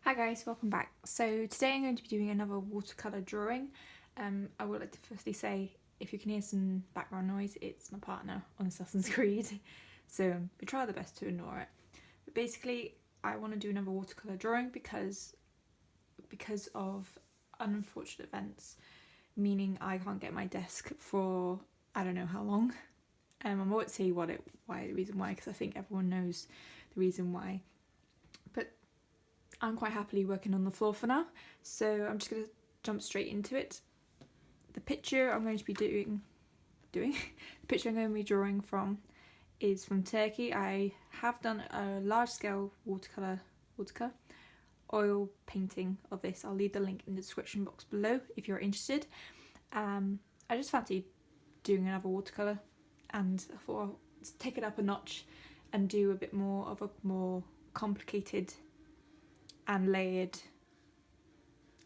Hi guys, welcome back. So today I'm going to be doing another watercolour drawing. I would like to firstly say, if you can hear some background noise, it's my partner on Assassin's Creed. So we try the best to ignore it. But basically, I want to do another watercolour drawing because of unfortunate events, meaning I can't get my desk for I don't know how long. I won't say the reason why, because I think everyone knows the reason why. But I'm quite happily working on the floor for now, so I'm just going to jump straight into it. The picture I'm going to be the picture I'm going to be drawing from is from Turkey. I have done a large scale watercolour oil painting of this. I'll leave the link in the description box below if you're interested. I just fancied doing another watercolour, and I thought I'll take it up a notch and do a bit more of a more complicated and layered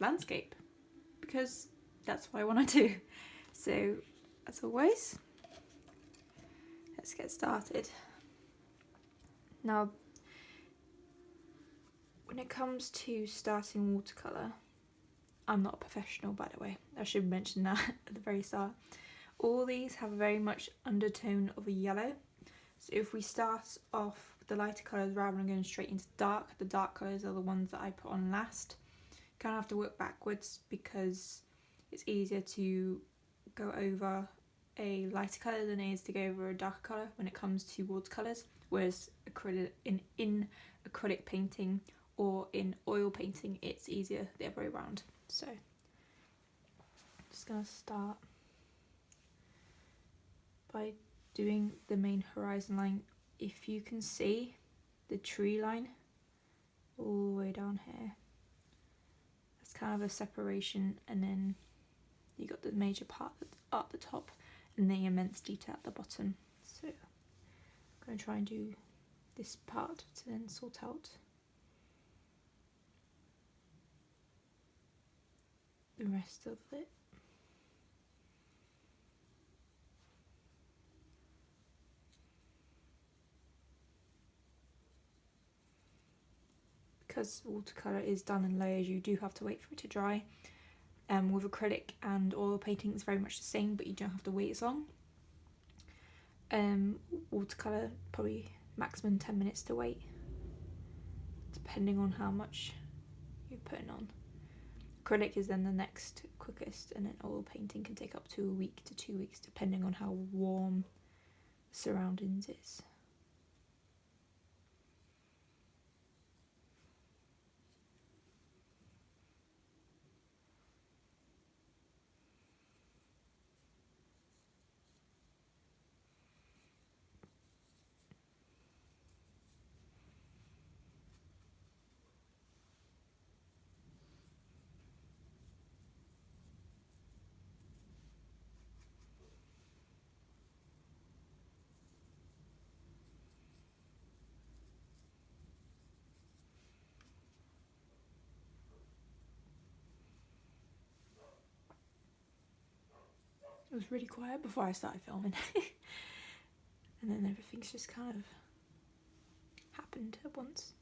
landscape, because that's what I want to do. So as always, let's get started. Now, when it comes to starting watercolour, I'm not a professional, by the way, I should mention that at the very start. All these have a very much undertone of a yellow, so if we start off with the lighter colours rather than going straight into dark, the dark colours are the ones that I put on last. Kind of have to work backwards because it's easier to go over a lighter colour than it is to go over a darker colour when it comes to watercolours, whereas in acrylic painting or in oil painting it's easier the other way around. So I'm just going to start by doing the main horizon line. If you can see the tree line all the way down here, that's kind of a separation, and then you got the major part at the top and the immense detail at the bottom. So I'm going to try and do this part to then sort out the rest of it. Because watercolour is done in layers, you do have to wait for it to dry. With acrylic and oil painting it's very much the same, but you don't have to wait as long. Watercolour, probably maximum 10 minutes to wait, depending on how much you're putting on. Acrylic is then the next quickest, and then oil painting can take up to a week to 2 weeks depending on how warm the surroundings is. It was really quiet before I started filming and then everything's just kind of happened at once.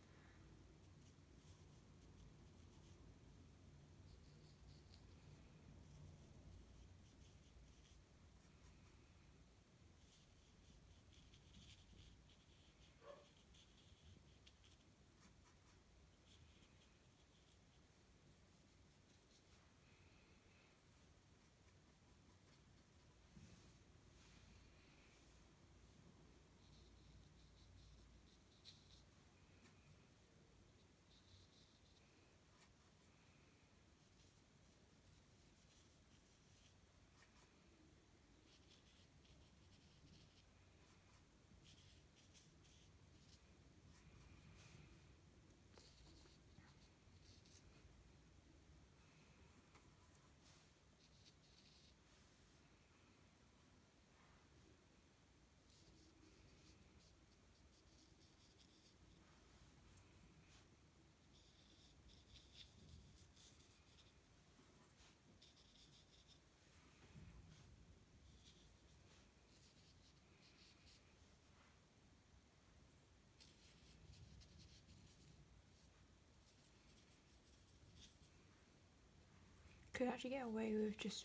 Could actually get away with just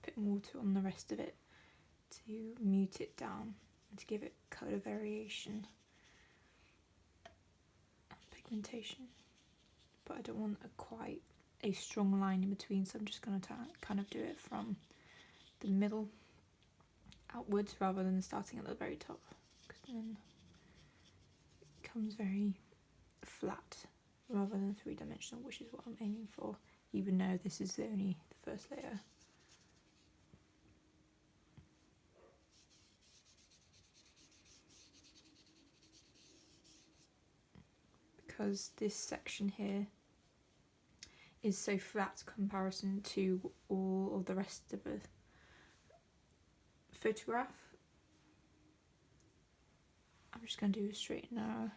putting water on the rest of it to mute it down and to give it colour variation and pigmentation. But I don't want quite a strong line in between, so I'm just going to kind of do it from the middle outwards rather than starting at the very top, because then it becomes very flat rather than three-dimensional, which is what I'm aiming for, even though this is only the first layer. Because this section here is so flat comparison to all of the rest of the photograph, I'm just going to do a straight line.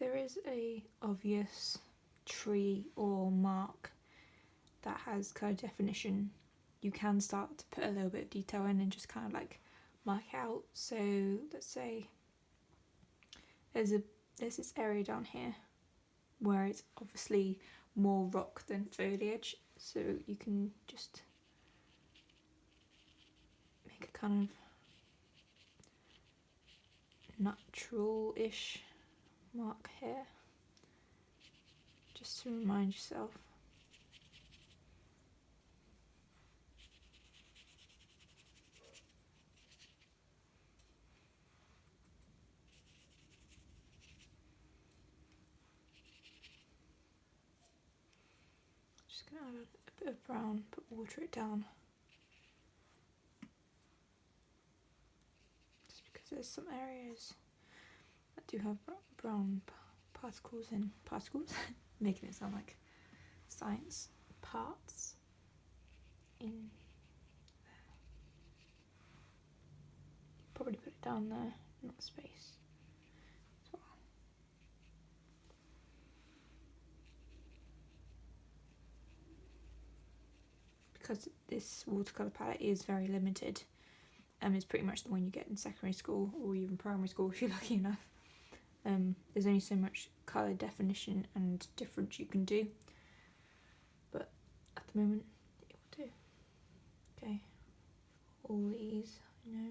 There is a obvious tree or mark that has colour definition. You can start to put a little bit of detail in and just kind of like mark out. So let's say there's this area down here where it's obviously more rock than foliage, so you can just make a kind of natural-ish mark here, just to remind yourself. Just gonna add a bit of brown, but water it down. Just because there's some areas that do have brown particles in making it sound like science, parts in there. Probably put it down there, not space as well. Because this watercolour palette is very limited, it's pretty much the one you get in secondary school or even primary school if you're lucky enough. There's only so much colour definition and difference you can do, but at the moment it will do. Okay, all these, I know.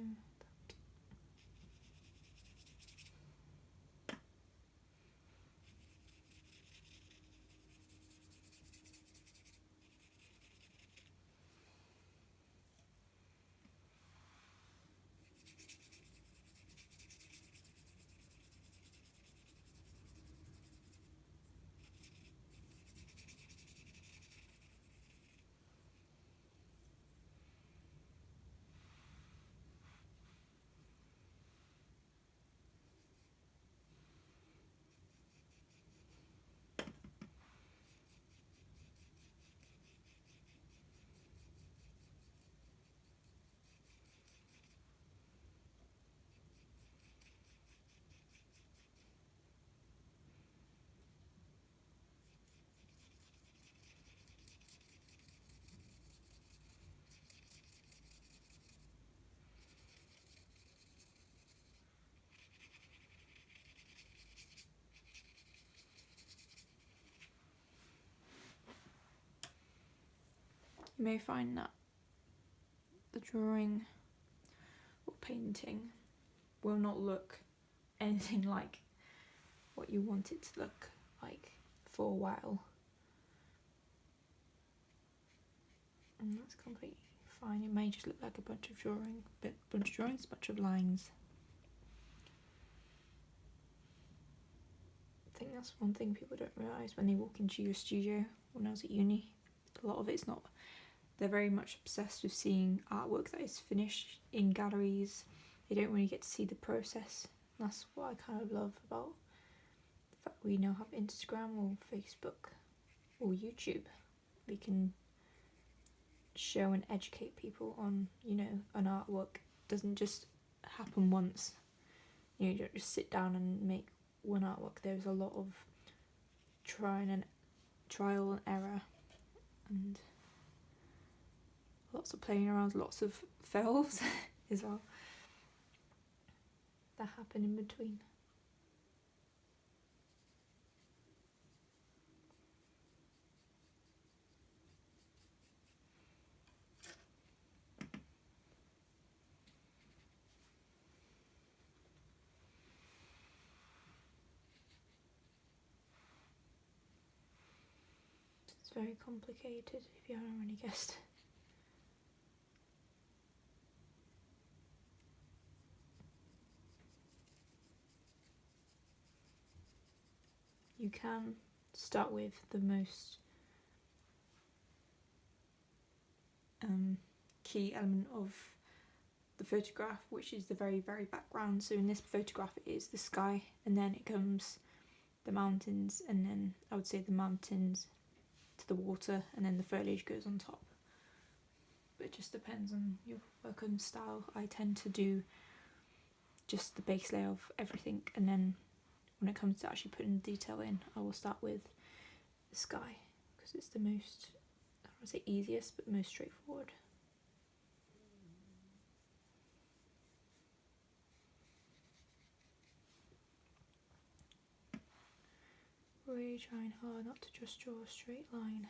You may find that the drawing or painting will not look anything like what you want it to look like for a while. And that's completely fine. It may just look like a bunch of drawings, a bunch of lines. I think that's one thing people don't realise when they walk into your studio. When I was at uni, a lot of it's not. They're very much obsessed with seeing artwork that is finished in galleries. They don't really get to see the process. And that's what I kind of love about the fact we now have Instagram or Facebook or YouTube. We can show and educate people on, you know, an artwork doesn't just happen once. You know, you don't just sit down and make one artwork. There's a lot of trial and error, and lots of playing around, lots of fails as well that happen in between. It's very complicated if you haven't already guessed. You can start with the most key element of the photograph, which is the very, very background. So in this photograph it is the sky, and then it comes the mountains, and then I would say the mountains to the water, and then the foliage goes on top. But it just depends on your work and style. I tend to do just the base layer of everything, and then when it comes to actually putting the detail in, I will start with the sky, because it's the most, I don't want to say easiest, but most straightforward. Really trying hard not to just draw a straight line.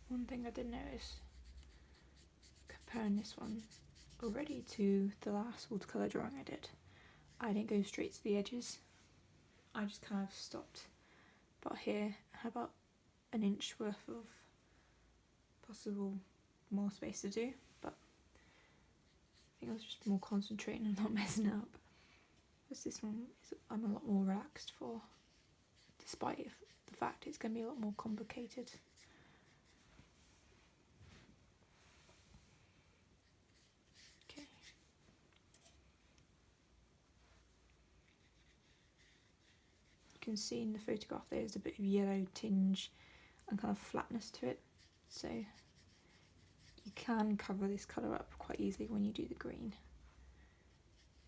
One thing I did notice, comparing this one already to the last watercolour drawing I did, I didn't go straight to the edges. I just kind of stopped about here, had about an inch worth of possible more space to do, but I think I was just more concentrating and not messing up. Because this one I'm a lot more relaxed for, despite the fact it's going to be a lot more complicated. Okay. You can see in the photograph there's a bit of yellow tinge and kind of flatness to it, so You can cover this colour up quite easily when you do the green,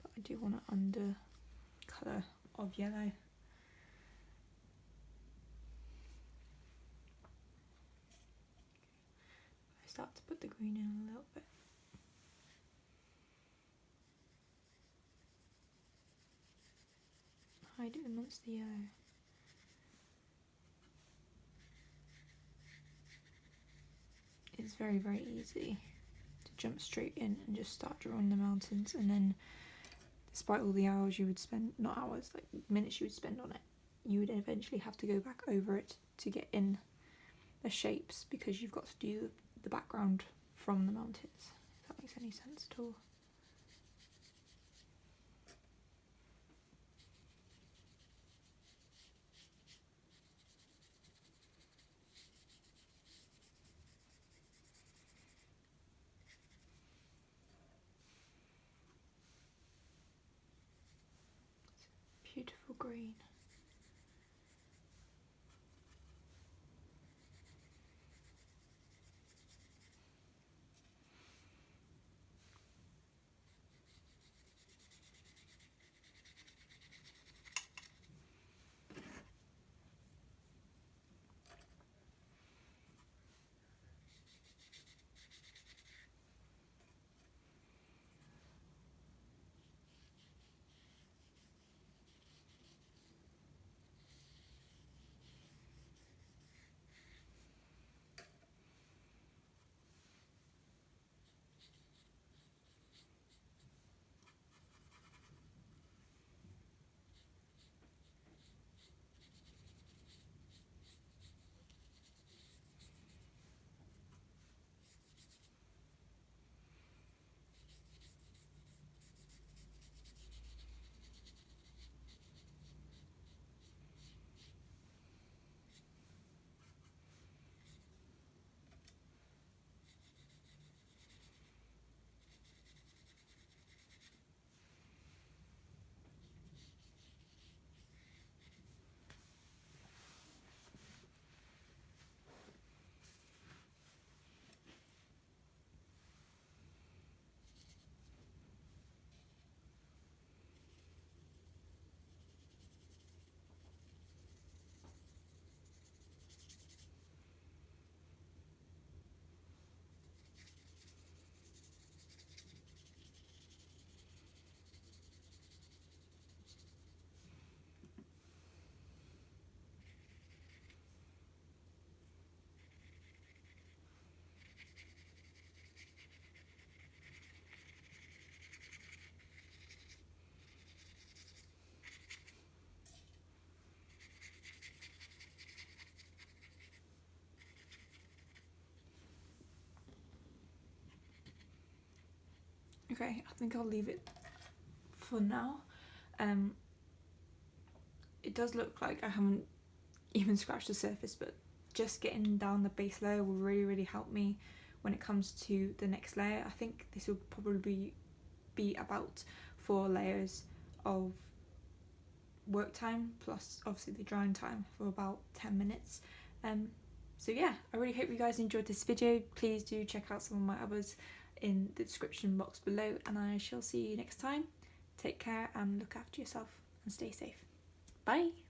but I do want an under colour of yellow. I start to put the green in a little bit. Hide it amongst the yellow. It's very, very easy to jump straight in and just start drawing the mountains, and then despite all the hours you would spend, not hours, like minutes you would spend on it, you would eventually have to go back over it to get in the shapes, because you've got to do the background from the mountains, if that makes any sense at all. Beautiful green. Okay, I think I'll leave it for now. It does look like I haven't even scratched the surface, but just getting down the base layer will really, really help me when it comes to the next layer. I think this will probably be about 4 layers of work time, plus obviously the drying time for about 10 minutes. So yeah, I really hope you guys enjoyed this video. Please do check out some of my others in the description box below, and I shall see you next time. Take care and look after yourself and stay safe. Bye!